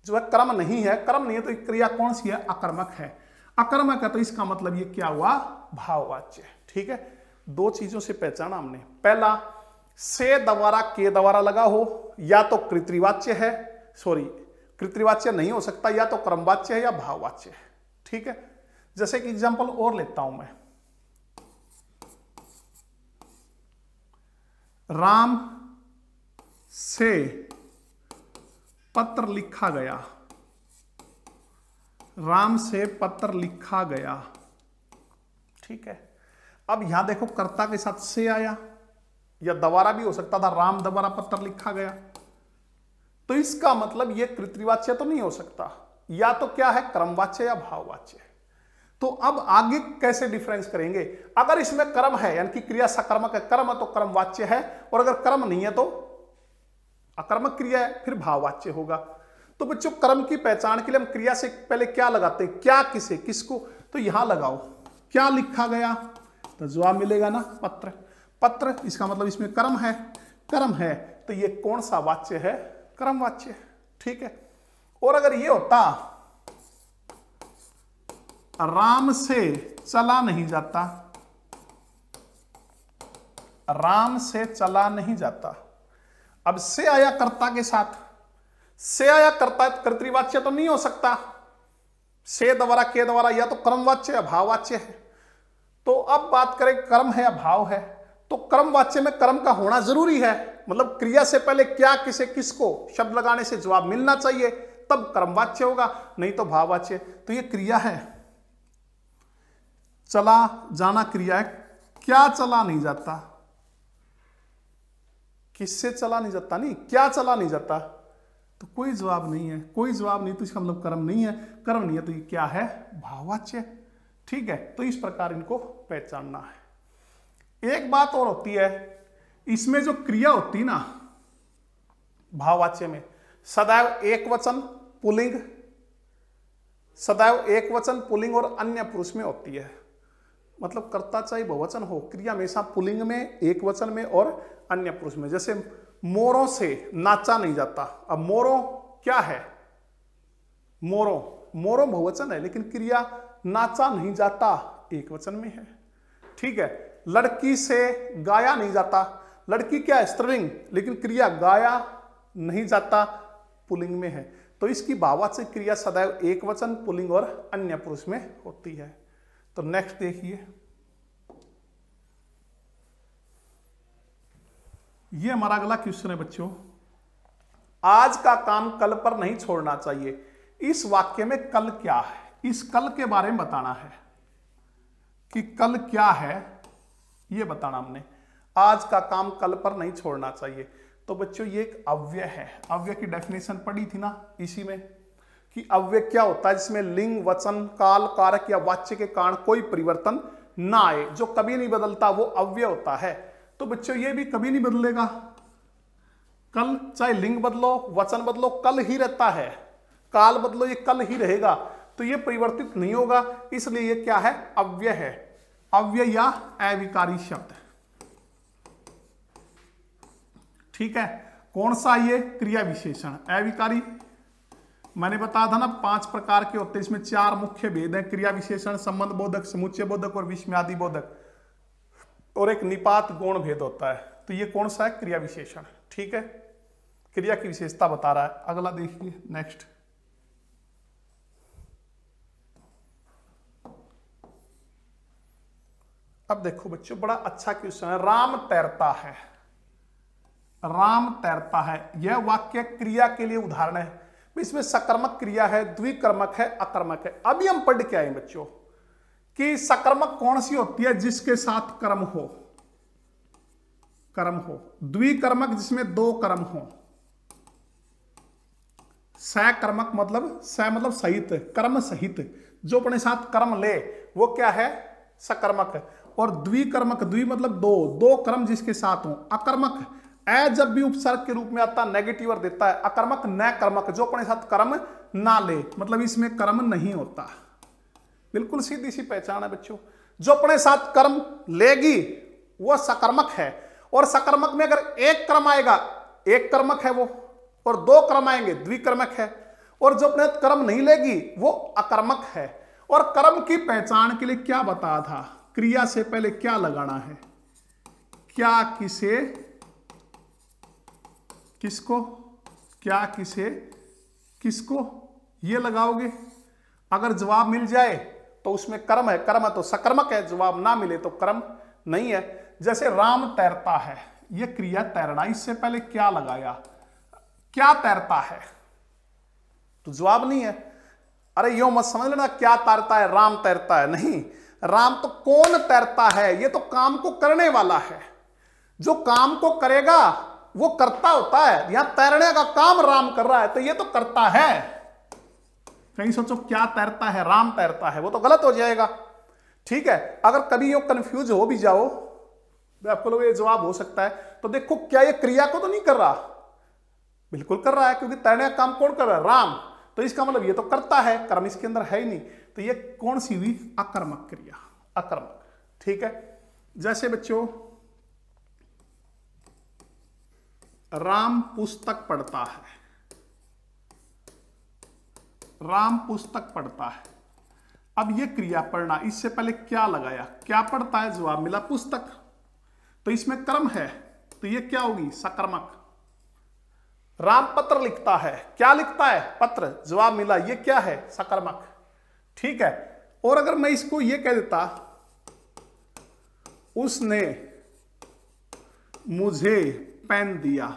जो है कर्म नहीं है, कर्म नहीं है तो क्रिया कौन सी है, अकर्मक है। अकर्मक है तो इसका मतलब ये क्या हुआ, भाववाच्य। ठीक है, दो चीजों से पहचाना हमने। पहला, से द्वारा के द्वारा लगा हो, या तो कृतवाच्य है, सॉरी कृतवाच्य नहीं हो सकता, या तो कर्मवाच्य है या भाववाच्य है। ठीक है, जैसे कि एग्जांपल और लेता हूं मैं, राम से पत्र लिखा गया, राम से पत्र लिखा गया। ठीक है, अब यहां देखो कर्ता के साथ से आया, या द्वारा भी हो सकता था, राम द्वारा पत्र लिखा गया, तो इसका मतलब यह कृतवाच्य तो नहीं हो सकता, या तो क्या है कर्मवाच्य या भाववाच्य। तो अब आगे कैसे डिफरेंस करेंगे, अगर इसमें कर्म है यानी कि क्रिया सकर्मक है, कर्म है तो कर्मवाच्य है, और अगर कर्म नहीं है तो अकर्मक क्रिया है, फिर भाववाच्य होगा। तो बच्चों कर्म की पहचान के लिए हम क्रिया से पहले क्या लगाते हैं, क्या किसे किसको, तो यहां लगाओ क्या लिखा गया, तो जवाब मिलेगा ना पत्र। पत्र इसका मतलब इसमें कर्म है, कर्म है तो ये कौन सा वाच्य है, कर्मवाच्य। ठीक है, और अगर ये होता राम से चला नहीं जाता, राम से चला नहीं जाता, अब से आया कर्ता के साथ, से आया कर्ता कर्तृवाच्य तो नहीं हो सकता, से द्वारा के द्वारा या तो कर्मवाच्य या भाववाच्य है। तो अब बात करें कर्म है या भाव है, तो कर्मवाच्य में कर्म का होना जरूरी है, मतलब क्रिया से पहले क्या किसे किसको शब्द लगाने से जवाब मिलना चाहिए, तब कर्मवाच्य होगा, नहीं तो भाववाच्य। तो ये क्रिया है, चला जाना क्रिया है, क्या चला नहीं जाता, किससे चला नहीं जाता, नहीं क्या चला नहीं जाता, तो कोई जवाब नहीं है, कोई जवाब नहीं तो इसका मतलब कर्म नहीं है, कर्म नहीं है तो ये क्या है, भाववाच्य। ठीक है, तो इस प्रकार इनको पहचानना है। एक बात और होती है, इसमें जो क्रिया होती ना भाववाच्य में, सदैव एक वचन पुल्लिंग, सदैव एक वचन पुल्लिंग और अन्य पुरुष में होती है, मतलब कर्ता चाहे बहुवचन हो, क्रिया हमेशा पुल्लिंग में, एक वचन में और अन्य पुरुष में। जैसे मोरों से नाचा नहीं जाता, अब मोरों क्या है, मोरों, मोरों बहुवचन है लेकिन क्रिया नाचा नहीं जाता एक वचन में है। ठीक है, लड़की से गाया नहीं जाता, लड़की क्या है स्त्रीलिंग, लेकिन क्रिया गाया नहीं जाता पुल्लिंग में है, तो इसकी भाववाच्य क्रिया सदैव एक वचन पुल्लिंग और अन्य पुरुष में होती है। तो नेक्स्ट देखिए, ये हमारा अगला क्वेश्चन है बच्चों, आज का काम कल पर नहीं छोड़ना चाहिए। इस वाक्य में कल क्या है, इस कल के बारे में बताना है कि कल क्या है, ये बताना हमने। आज का काम कल पर नहीं छोड़ना चाहिए, तो बच्चों ये एक अव्यय है, अव्यय की डेफिनेशन पढ़ी थी ना इसी में, कि अव्यय क्या होता है जिसमें लिंग वचन काल कारक या वाच्य के कारण कोई परिवर्तन ना आए, जो कभी नहीं बदलता वो अव्यय होता है। तो बच्चों ये भी कभी नहीं बदलेगा, कल चाहे लिंग बदलो वचन बदलो कल ही रहता है, काल बदलो ये कल ही रहेगा, तो ये परिवर्तित नहीं होगा, इसलिए ये क्या है, अव्यय है, अव्यय या अविकारी शब्द। ठीक है, कौन सा ये, क्रिया विशेषण। अविकारी मैंने बताया था ना 5 प्रकार के होते हैं, इसमें 4 मुख्य भेद हैं, क्रिया विशेषण, संबंध बोधक, समुच्चय बोधक और विस्मयादि बोधक, और एक निपात गौण भेद होता है। तो ये कौन सा है, क्रिया विशेषण। ठीक है, क्रिया की विशेषता बता रहा है। अगला देखिए नेक्स्ट, अब देखो बच्चों बड़ा अच्छा क्वेश्चन है, राम तैरता है, राम तैरता है, यह वाक्य क्रिया के लिए उदाहरण है। इसमें सकर्मक क्रिया है, द्विकर्मक है, अकर्मक है। अभी हम पढ़ के आए बच्चों कि सकर्मक कौन सी होती है, जिसके साथ कर्म हो, कर्म हो। द्विकर्मक जिसमें 2 कर्म हो। सकर्मक मतलब स मतलब सहित, कर्म सहित, जो अपने साथ कर्म ले वो क्या है, सकर्मक। और द्विकर्मक, द्वि मतलब 2 कर्म जिसके साथ हो। अकर्मक ए जब भी उपसर्ग के रूप में आता नेगेटिव देता है। अकर्मक न कर्मक, जो अपने साथ कर्म ना ले, मतलब इसमें कर्म नहीं होता। बिल्कुल सीधी सी पहचान है बच्चों। जो अपने साथ कर्म लेगी वह सकर्मक है, और सकर्मक में अगर एक कर्म आएगा एक कर्मक है वो, और दो कर्म आएंगे द्विकर्मक है, और जो अपने कर्म नहीं लेगी वो अकर्मक है। और कर्म की पहचान के लिए क्या बताया था, क्रिया से पहले क्या लगाना है, क्या किसे किसको, क्या किसे किसको, ये लगाओगे। अगर जवाब मिल जाए तो उसमें कर्म है, कर्म है तो सकर्मक है, जवाब ना मिले तो कर्म नहीं है। जैसे राम तैरता है, ये क्रिया तैरना, इससे पहले क्या लगाया, क्या तैरता है, तो जवाब नहीं है। अरे यो मत समझ लेना क्या तैरता है, राम तैरता है, नहीं, राम तो कौन तैरता है, ये तो काम को करने वाला है। जो काम को करेगा वो करता होता है, यहां तैरने का काम राम कर रहा है, तो ये तो करता है। कहीं सोचो क्या तैरता है, राम तैरता है, वो तो गलत हो जाएगा। ठीक है, अगर कभी यो कंफ्यूज हो भी जाओ, आपको लोग ये जवाब हो सकता है, तो देखो क्या ये क्रिया को तो नहीं कर रहा, बिल्कुल कर रहा है, क्योंकि तैरने का काम कौन कर रहा है, राम, तो इसका मतलब ये तो करता है, कर्म इसके अंदर है ही नहीं, तो ये कौन सी हुई, अकर्मक क्रिया, अकर्मक। ठीक है, जैसे बच्चों राम पुस्तक पढ़ता है, राम पुस्तक पढ़ता है। अब ये क्रिया पढ़ना, इससे पहले क्या लगाया, क्या पढ़ता है, जवाब मिला पुस्तक, तो इसमें कर्म है, तो ये क्या होगी, सकर्मक। राम पत्र लिखता है, क्या लिखता है, पत्र, जवाब मिला, ये क्या है, सकर्मक। ठीक है, और अगर मैं इसको ये कह देता, उसने मुझे पेन दिया,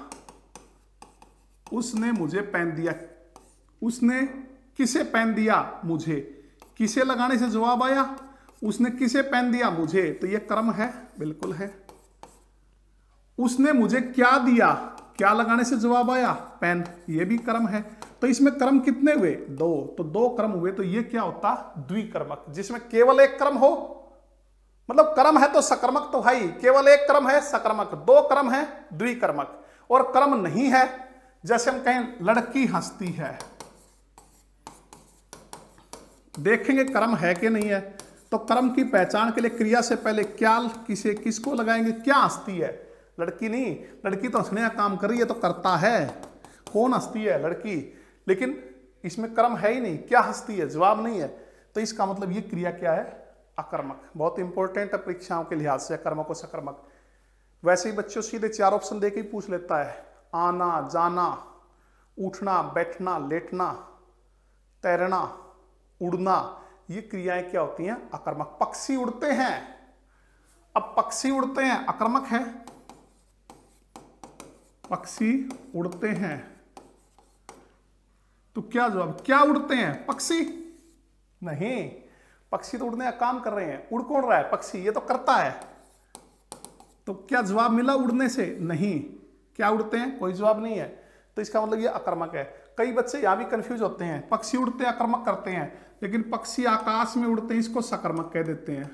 उसने मुझे पेन दिया, उसने किसे पेन दिया, मुझे, किसे लगाने से जवाब आया, उसने किसे पेन दिया, मुझे, तो ये कर्म है, बिल्कुल है। उसने मुझे क्या दिया, क्या लगाने से जवाब आया, पेन, ये भी कर्म है। तो इसमें कर्म कितने हुए, दो, तो दो कर्म हुए, तो ये क्या होता, द्विकर्मक। जिसमें केवल एक कर्म हो, मतलब कर्म है तो सकर्मक तो भाई, केवल एक कर्म है सकर्मक, दो कर्म है द्विकर्मक, और कर्म नहीं है, जैसे हम कहें लड़की हंसती है, देखेंगे कर्म है कि नहीं है। तो कर्म की पहचान के लिए क्रिया से पहले क्या किसे किसको लगाएंगे, क्या हंसती है, लड़की नहीं, लड़की तो हंसने का काम कर रही है, तो करता है, कौन हंसती है, लड़की, लेकिन इसमें कर्म है ही नहीं, क्या हंसती है, जवाब नहीं है, तो इसका मतलब ये क्रिया क्या है, अकर्मक। बहुत इंपॉर्टेंट है परीक्षाओं के लिहाज से अकर्मक और सकर्मक। वैसे ही बच्चों सीधे चार ऑप्शन देके ही पूछ लेता है, आना जाना, उठना बैठना लेटना, तैरना उड़ना, ये क्रियाएं क्या होती हैं, अकर्मक। पक्षी उड़ते हैं, अब पक्षी उड़ते हैं अकर्मक है, पक्षी उड़ते हैं, तो क्या जवाब, क्या उड़ते हैं, पक्षी नहीं, पक्षी तो उड़ने का काम कर रहे हैं, उड़ कौन रहा है, पक्षी, ये तो करता है, तो क्या जवाब मिला उड़ने से, नहीं, क्या उड़ते हैं, कोई जवाब नहीं है, तो इसका मतलब ये अकर्मक है। कई बच्चे यहां भी कंफ्यूज होते हैं, पक्षी उड़ते अकर्मक करते हैं, लेकिन पक्षी आकाश में उड़ते हैं, इसको सकर्मक कह देते हैं,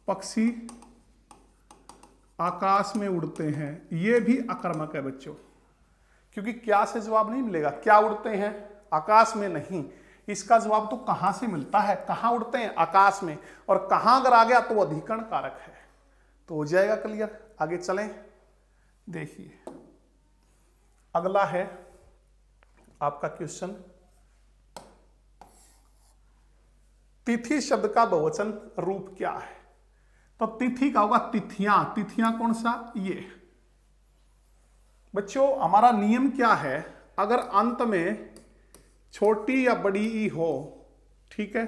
पक्षी आकाश में उड़ते हैं, ये भी अकर्मक है बच्चों, क्योंकि क्या से जवाब नहीं मिलेगा, क्या उड़ते हैं, आकाश में नहीं, इसका जवाब तो कहां से मिलता है, कहां उड़ते हैं, आकाश में, और कहां अगर आ गया तो अधिकरण कारक है, तो हो जाएगा क्लियर। आगे चलें, देखिए अगला है आपका क्वेश्चन, तिथि शब्द का बहुवचन रूप क्या है, तो तिथि का होगा तिथियां, तिथियां कौन सा, ये बच्चों हमारा नियम क्या है, अगर अंत में छोटी या बड़ी ई हो, ठीक है,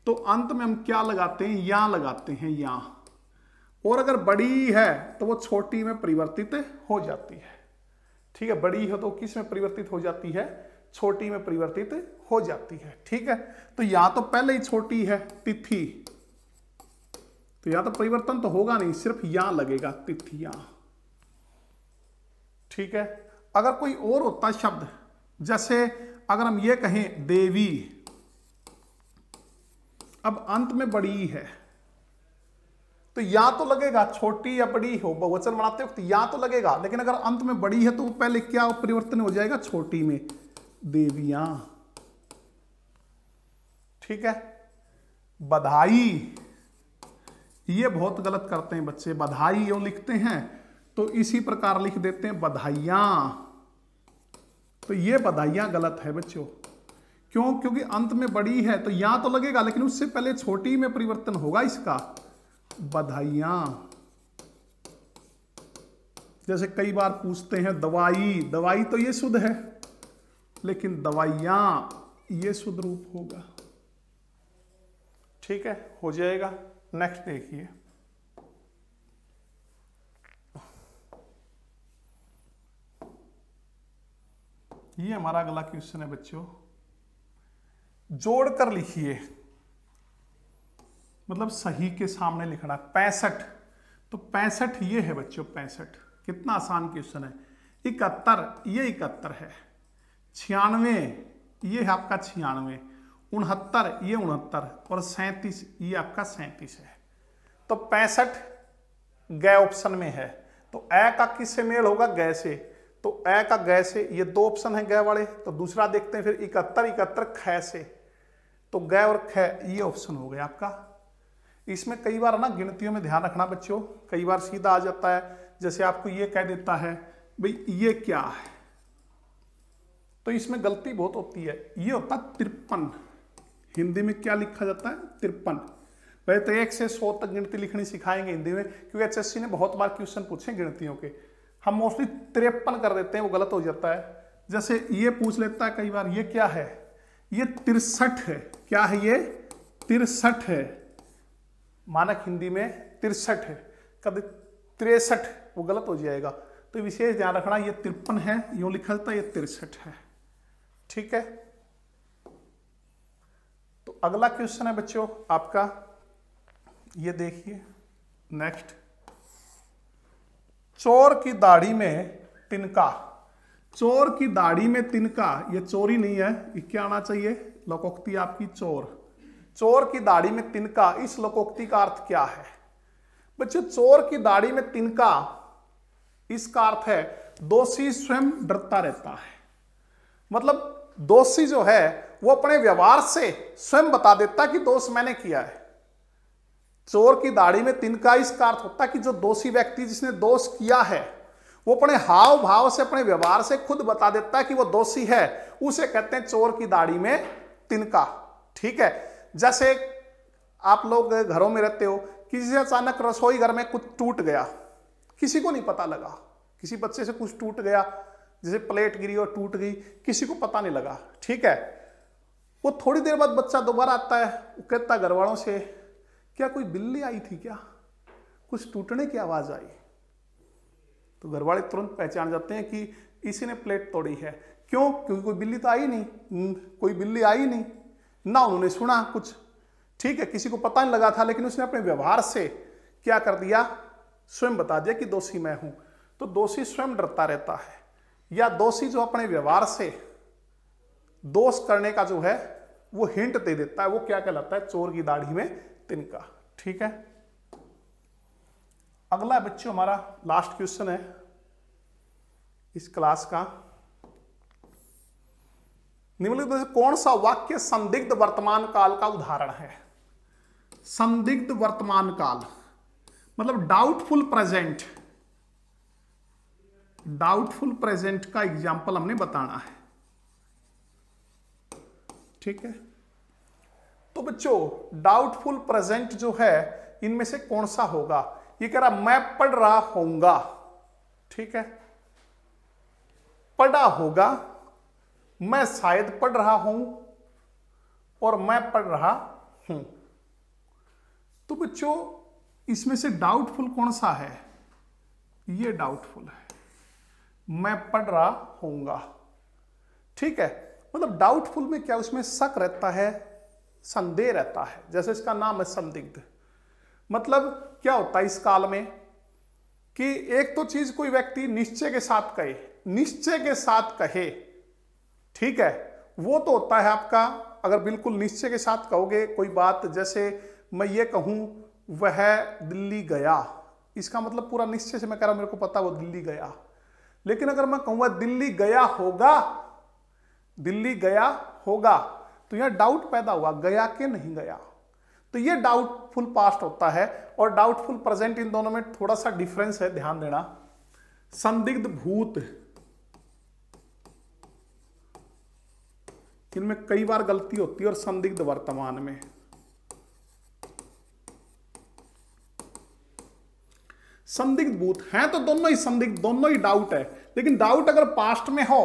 तो अंत में हम क्या लगाते हैं, या लगाते हैं, या, और अगर बड़ी है तो वो छोटी में परिवर्तित हो जाती है, ठीक है, बड़ी है तो किस में परिवर्तित हो जाती है, छोटी में परिवर्तित हो जाती है, ठीक है। तो या तो पहले ही छोटी है तिथि, तो या तो परिवर्तन तो होगा नहीं, सिर्फ या लगेगा, तिथियां, ठीक है। अगर कोई और होता शब्द, जैसे अगर हम ये कहें देवी, अब अंत में बड़ी है, तो या तो लगेगा, छोटी या बड़ी हो, बहुवचन बनाते वक्त या तो लगेगा, लेकिन अगर अंत में बड़ी है तो पहले क्या परिवर्तन हो जाएगा, छोटी में, देवियां, ठीक है। बधाई, ये बहुत गलत करते हैं बच्चे, बधाई यो लिखते हैं तो इसी प्रकार लिख देते हैं बधाइयां, तो ये बधाइयां गलत है बच्चों। क्यों? क्योंकि अंत में बड़ी है तो यहां तो लगेगा, लेकिन उससे पहले छोटी में परिवर्तन होगा इसका, बधाइयां। जैसे कई बार पूछते हैं दवाई, दवाई तो ये शुद्ध है, लेकिन दवाइयां ये शुद्ध रूप होगा। ठीक है, हो जाएगा। नेक्स्ट देखिए, ये हमारा अगला क्वेश्चन है बच्चों। जोड़कर लिखिए, मतलब सही के सामने लिखना। 65, तो 65 ये है बच्चों, 65। कितना आसान क्वेश्चन है। 71, ये 71 है। 96, ये है आपका 96। 69, ये 69, और 37, ये आपका 37 है। तो 65 ग ऑप्शन में है, तो ए का किससे मेल होगा? ग से, तो ए का ग से, ये दो ऑप्शन है ग वाले। तो दूसरा देखते हैं फिर 71, 71 ख से, तो ग और ख ये ऑप्शन हो गया आपका। इसमें कई बार ना गिनतियों में ध्यान रखना बच्चों, कई बार सीधा आ जाता है। जैसे आपको ये कह देता है भाई ये क्या है, तो इसमें गलती बहुत होती है। ये होता है 53, हिंदी में क्या लिखा जाता है? 53। वैसे तो 1 से 100 तक गिनती लिखनी सिखाएंगे हिंदी में, क्योंकि एचएससी ने बहुत बार क्वेश्चन पूछे गिनतियों के। हम मोस्टली 53 कर देते हैं, वो गलत हो जाता है। जैसे ये पूछ लेता है कई बार, ये क्या है? ये 63 है। क्या है ये? 63 है। मानक हिंदी में 63 है, कभी 63, वो गलत हो जाएगा। तो विशेष ध्यान रखना, ये 53 है, यूं लिखा जाता है, ये 63 है। ठीक है, तो अगला क्वेश्चन है बच्चों आपका, ये देखिए नेक्स्ट। चोर की दाढ़ी में तिनका। चोर की दाढ़ी में तिनका, ये चोरी नहीं है, ये क्या आना चाहिए? लोकोक्ति आपकी चोर। चोर की दाढ़ी में तिनका, इस लोकोक्ति का अर्थ क्या है बच्चों? चोर की दाढ़ी में तिनका, इसका अर्थ है दोषी स्वयं डरता रहता है। मतलब दोषी जो है वो अपने व्यवहार से स्वयं बता देता कि दोष मैंने किया है। चोर की दाढ़ी में तिनका, इसका अर्थ होता है कि जो दोषी व्यक्ति जिसने दोष किया है वो अपने हाव भाव से, अपने व्यवहार से खुद बता देता है कि वो दोषी है, उसे कहते हैं चोर की दाढ़ी में तिनका। ठीक है, जैसे आप लोग घरों में रहते हो, किसी से अचानक रसोई घर में कुछ टूट गया, किसी को नहीं पता लगा, किसी बच्चे से कुछ टूट गया, जैसे प्लेट गिरी और टूट गई, किसी को पता नहीं लगा। ठीक है, वो थोड़ी देर बाद बच्चा दोबारा आता है, वो कहता है घर वालों से, क्या कोई बिल्ली आई थी क्या? कुछ टूटने की आवाज आई। तो घर वाले तुरंत पहचान जाते हैं कि इसी ने प्लेट तोड़ी है। क्यों? क्योंकि कोई बिल्ली तो आई नहीं, कोई बिल्ली आई नहीं ना, उन्होंने सुना कुछ। ठीक है, किसी को पता नहीं लगा था, लेकिन उसने अपने व्यवहार से क्या कर दिया? स्वयं बता दिया कि दोषी मैं हूं। तो दोषी स्वयं डरता रहता है, या दोषी जो अपने व्यवहार से दोष करने का जो है वो हिंट दे देता है, वो क्या कहलाता है? चोर की दाढ़ी में तिनका। ठीक है, अगला बच्चों हमारा लास्ट क्वेश्चन है इस क्लास का। निम्नलिखित में से कौन सा वाक्य संदिग्ध वर्तमान काल का उदाहरण है? संदिग्ध वर्तमान काल मतलब डाउटफुल प्रेजेंट। डाउटफुल प्रेजेंट का एग्जाम्पल हमने बताना है। ठीक है, तो बच्चों डाउटफुल प्रेजेंट जो है इनमें से कौन सा होगा? ये कह रहा मैं पढ़ रहा होऊंगा। ठीक है, पढ़ा होगा, मैं शायद पढ़ रहा हूं, और मैं पढ़ रहा हूं। तो बच्चों इसमें से डाउटफुल कौन सा है? ये डाउटफुल है, मैं पढ़ रहा होऊंगा। ठीक है, मतलब डाउटफुल में क्या, उसमें शक रहता है, संदेह रहता है। जैसे इसका नाम है संदिग्ध। मतलब क्या होता है इस काल में कि एक तो चीज कोई व्यक्ति निश्चय के साथ कहे, निश्चय के साथ कहे, ठीक है, वो तो होता है आपका, अगर बिल्कुल निश्चय के साथ कहोगे कोई बात, जैसे मैं ये कहूं वह दिल्ली गया, इसका मतलब पूरा निश्चय से मैं कह रहा हूं मेरे को पता वो दिल्ली गया। लेकिन अगर मैं कहूंगा दिल्ली गया होगा, दिल्ली गया होगा, तो यह डाउट पैदा हुआ, गया कि नहीं गया। तो ये डाउटफुल पास्ट होता है और डाउटफुल प्रेजेंट, इन दोनों में थोड़ा सा डिफरेंस है, ध्यान देना। संदिग्ध भूत, इनमें कई बार गलती होती है, और संदिग्ध वर्तमान में। संदिग्ध भूत हैं तो दोनों ही संदिग्ध, दोनों ही डाउट है, लेकिन डाउट अगर पास्ट में हो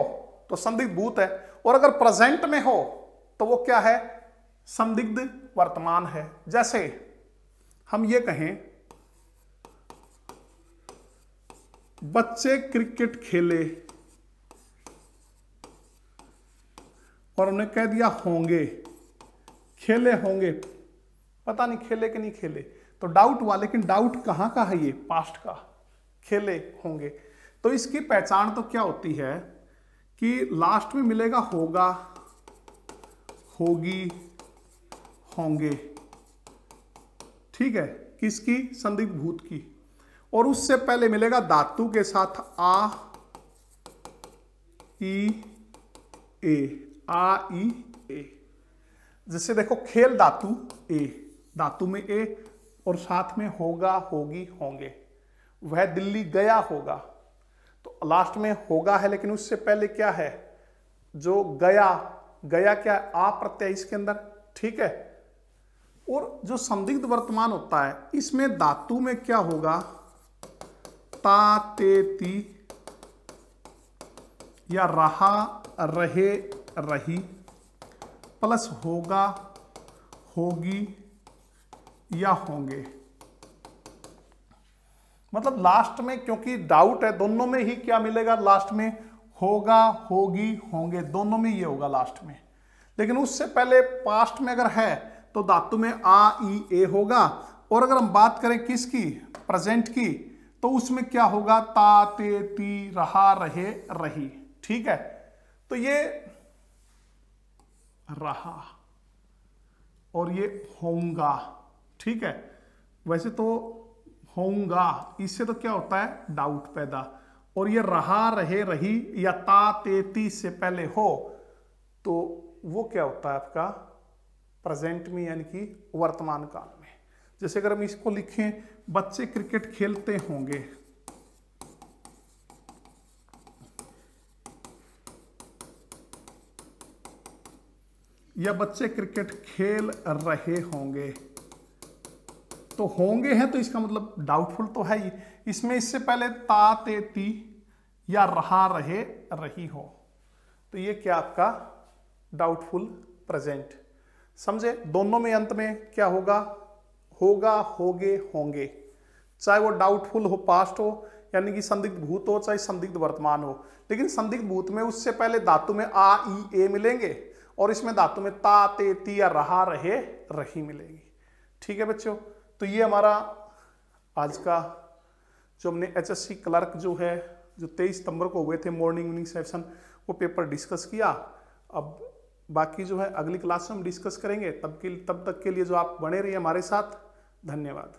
तो संदिग्ध भूत है, और अगर प्रेजेंट में हो तो वो क्या है, संदिग्ध वर्तमान है। जैसे हम ये कहें बच्चे क्रिकेट खेले और उन्हें कह दिया होंगे, खेले होंगे, पता नहीं खेले कि नहीं खेले, तो डाउट हुआ, लेकिन डाउट कहां का है, ये पास्ट का, खेले होंगे। तो इसकी पहचान तो क्या होती है कि लास्ट में मिलेगा होगा, होगी, होंगे, ठीक है, किसकी, संदिग्ध भूत की, और उससे पहले मिलेगा धातु के साथ आ, ई, ए, आ, ई, ए। जैसे देखो खेल धातु ए, धातु में ए, और साथ में होगा, होगी, होंगे। वह दिल्ली गया होगा, तो लास्ट में होगा है, लेकिन उससे पहले क्या है, जो गया, गया क्या है, आ प्रत्यय इसके अंदर, ठीक है। और जो संदिग्ध वर्तमान होता है, इसमें धातु में क्या होगा, ता, ते, ती, या रहा, रहे, रही, प्लस होगा, होगी, या होंगे। मतलब लास्ट में, क्योंकि डाउट है, दोनों में ही क्या मिलेगा, लास्ट में होगा, होगी, होंगे, दोनों में ये होगा लास्ट में। लेकिन उससे पहले पास्ट में अगर है तो धातु में आ, ई, ए होगा, और अगर हम बात करें किसकी, प्रेजेंट की, तो उसमें क्या होगा, ता, ते, ती, रहा, रहे, रही, ठीक है। तो ये रहा और ये होगा, ठीक है। वैसे तो होगा, इससे तो क्या होता है, डाउट पैदा, और ये रहा, रहे, रही, या ता, ते, ती से पहले हो तो वो क्या होता है आपका, प्रेजेंट में, यानी कि वर्तमान काल में। जैसे अगर हम इसको लिखें, बच्चे क्रिकेट खेलते होंगे, या बच्चे क्रिकेट खेल रहे होंगे, तो होंगे हैं तो इसका मतलब डाउटफुल तो है ही। इसमें इससे पहले ता, ते, ती, या रहा, रहे, रही हो, तो ये क्या आपका डाउटफुल प्रेजेंट। समझे, दोनों में अंत में क्या होगा, होगा, होगे, होंगे, चाहे वो डाउटफुल हो, पास्ट हो, यानी कि संदिग्ध भूत हो, चाहे संदिग्ध वर्तमान हो। लेकिन संदिग्ध भूत में उससे पहले धातु में आ, ई, ए मिलेंगे, और इसमें धातु में ता, ते, ती, या रहा, रहे, रही मिलेगी, ठीक है बच्चों। तो ये हमारा आज का जो हमने HSC क्लर्क जो है, जो 23 सितंबर को हुए थे मॉर्निंग इवनिंग सेशन, वो पेपर डिस्कस किया। अब बाकी जो है अगली क्लास में हम डिस्कस करेंगे। तब तक के लिए जो आप बने रहिए हमारे साथ, धन्यवाद।